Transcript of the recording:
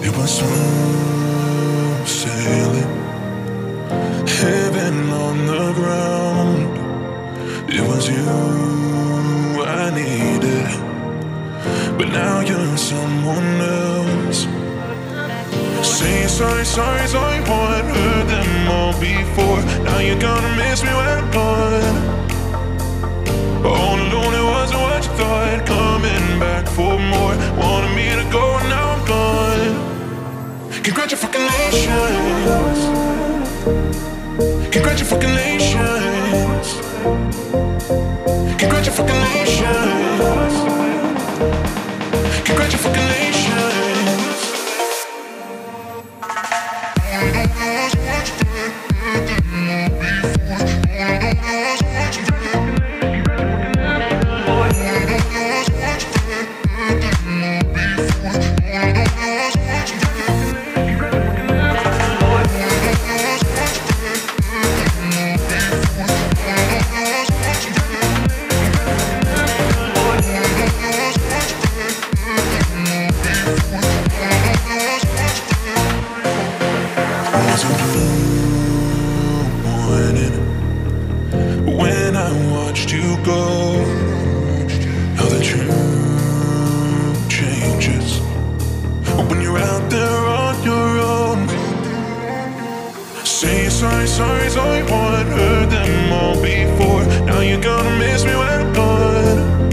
It was smooth sailing, heaven on the ground. It was you I needed, but now you're someone else. Say sorry, sorry, sorry, one. Heard them all before. Now you're gonna miss me when I'm gone. All alone, it wasn't what you thought. Coming back for more. Wanted me to go, and now I'm gone. Congratulations. Congratulations. Congratulations. Congratulations. When I watched you go, how the truth changes when you're out there on your own. Say sorry, sorry, sorry, one. Heard them all before. Now you're gonna miss me when I'm gone.